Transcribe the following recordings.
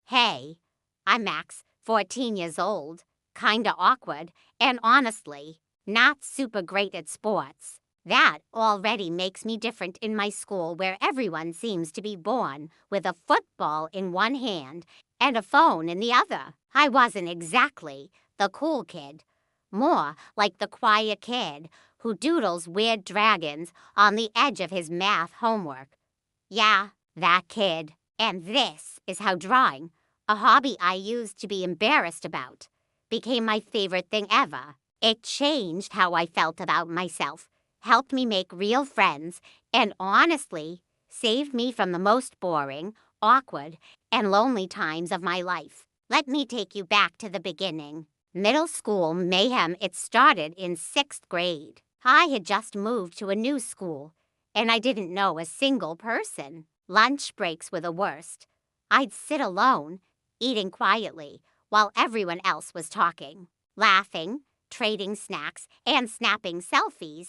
Hey, I'm Max, 14 years old, kinda awkward, and honestly, not super great at sports. That already makes me different in my school where everyone seems to be born with a football in one hand and a phone in the other. I wasn't exactly the cool kid, more like the quiet kid who doodles weird dragons on the edge of his math homework. Yeah, that kid. And this is how drawing, a hobby I used to be embarrassed about, became my favorite thing ever. It changed how I felt about myself, helped me make real friends, and honestly, saved me from the most boring, awkward, and lonely times of my life. Let me take you back to the beginning. Middle school mayhem, it started in 6th grade. I had just moved to a new school, and I didn't know a single person. Lunch breaks were the worst. I'd sit alone, eating quietly, while everyone else was talking, laughing, trading snacks, and snapping selfies.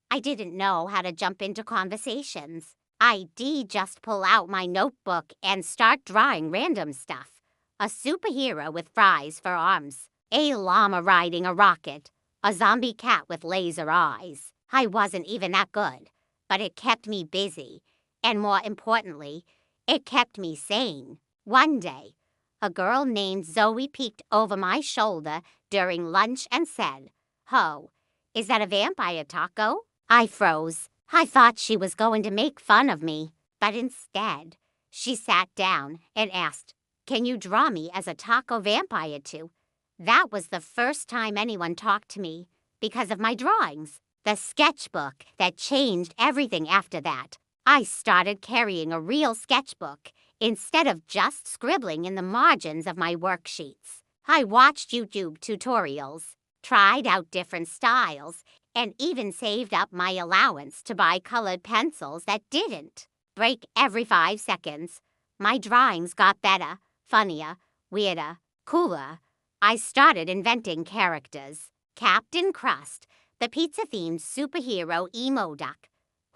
I didn't know how to jump into conversations. I'd just pull out my notebook and start drawing random stuff. A superhero with fries for arms, a llama riding a rocket, a zombie cat with laser eyes. I wasn't even that good, but it kept me busy. And more importantly, it kept me sane. One day, a girl named Zoe peeked over my shoulder during lunch and said, "Ho, is that a vampire taco?" I froze. I thought she was going to make fun of me, but instead, she sat down and asked, "Can you draw me as a taco vampire too?" That was the first time anyone talked to me because of my drawings. The sketchbook that changed everything after that. I started carrying a real sketchbook instead of just scribbling in the margins of my worksheets. I watched YouTube tutorials, tried out different styles, and even saved up my allowance to buy colored pencils that didn't break every 5 seconds. My drawings got better, funnier, weirder, cooler. I started inventing characters. Captain Crust, the pizza-themed superhero emo duck,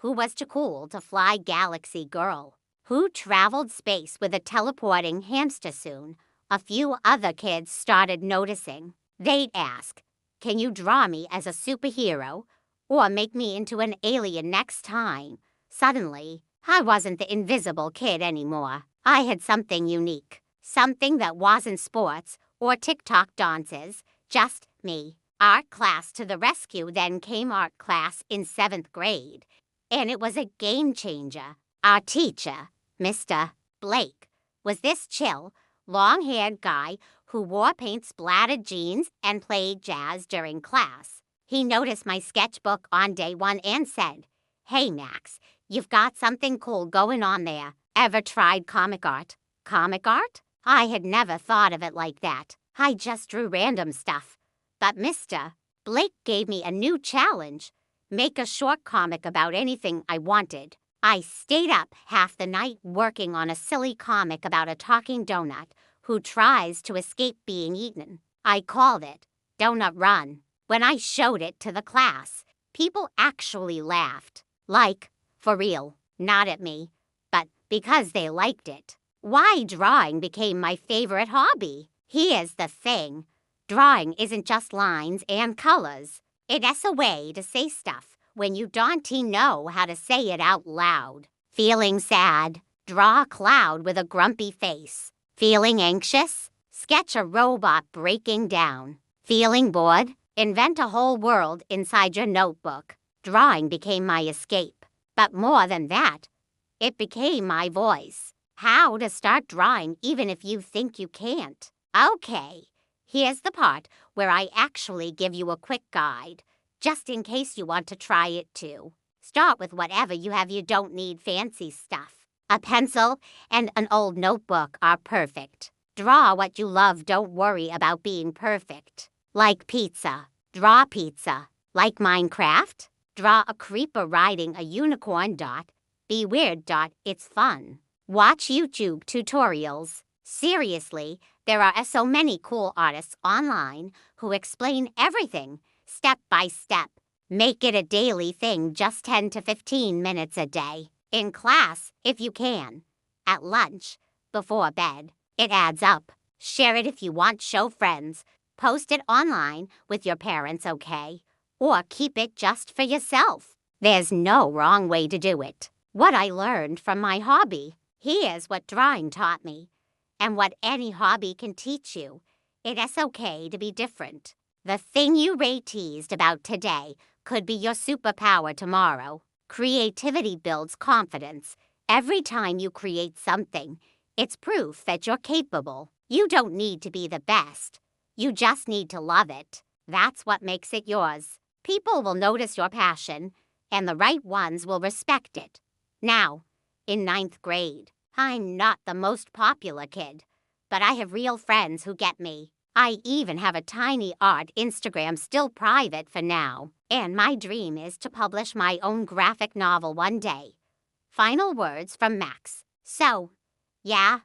who was too cool to fly Galaxy Girl, who traveled space with a teleporting hamster soon. A few other kids started noticing. They'd ask, "Can you draw me as a superhero or make me into an alien next time?" Suddenly, I wasn't the invisible kid anymore. I had something unique, something that wasn't sports or TikTok dances, just me. Art class to the rescue. Then came art class in 7th grade. And it was a game changer. Our teacher, Mr. Blake, was this chill, long-haired guy who wore paint-splattered jeans and played jazz during class. He noticed my sketchbook on day 1 and said, "Hey, Max, you've got something cool going on there. Ever tried comic art?" Comic art? I had never thought of it like that. I just drew random stuff. But Mr. Blake gave me a new challenge. Make a short comic about anything I wanted. I stayed up half the night working on a silly comic about a talking donut who tries to escape being eaten. I called it Donut Run. When I showed it to the class, people actually laughed. Like, for real, not at me, but because they liked it. Why drawing became my favorite hobby. Here's the thing. Drawing isn't just lines and colors. It's a way to say stuff when you don't know how to say it out loud. Feeling sad? Draw a cloud with a grumpy face. Feeling anxious? Sketch a robot breaking down. Feeling bored? Invent a whole world inside your notebook. Drawing became my escape. But more than that, it became my voice. How to start drawing even if you think you can't. Okay. Here's the part where I actually give you a quick guide, just in case you want to try it too. Start with whatever you have. You don't need fancy stuff. A pencil and an old notebook are perfect. Draw what you love. Don't worry about being perfect. Like pizza. Draw pizza. Like Minecraft? Draw a creeper riding a unicorn. Be weird. It's fun. Watch YouTube tutorials. Seriously, there are so many cool artists online who explain everything step by step. Make it a daily thing, just 10 to 15 minutes a day. In class, if you can. At lunch, before bed. It adds up. Share it if you want, show friends. Post it online with your parents, okay? Or keep it just for yourself. There's no wrong way to do it. What I learned from my hobby. Here's what drawing taught me. And what any hobby can teach you. It is okay to be different. The thing you teased about today could be your superpower tomorrow. Creativity builds confidence. Every time you create something, it's proof that you're capable. You don't need to be the best. You just need to love it. That's what makes it yours. People will notice your passion, and the right ones will respect it. Now, in 9th grade, I'm not the most popular kid, but I have real friends who get me. I even have a tiny art Instagram, still private for now, and my dream is to publish my own graphic novel one day. Final words from Max. So, yeah,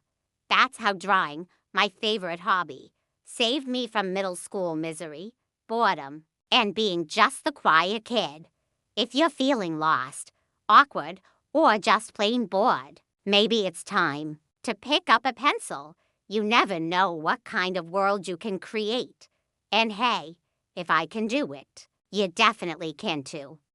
that's how drawing, my favorite hobby, saved me from middle school misery, boredom, and being just the quiet kid. If you're feeling lost, awkward, or just plain bored, maybe it's time to pick up a pencil. You never know what kind of world you can create. And hey, if I can do it, you definitely can too.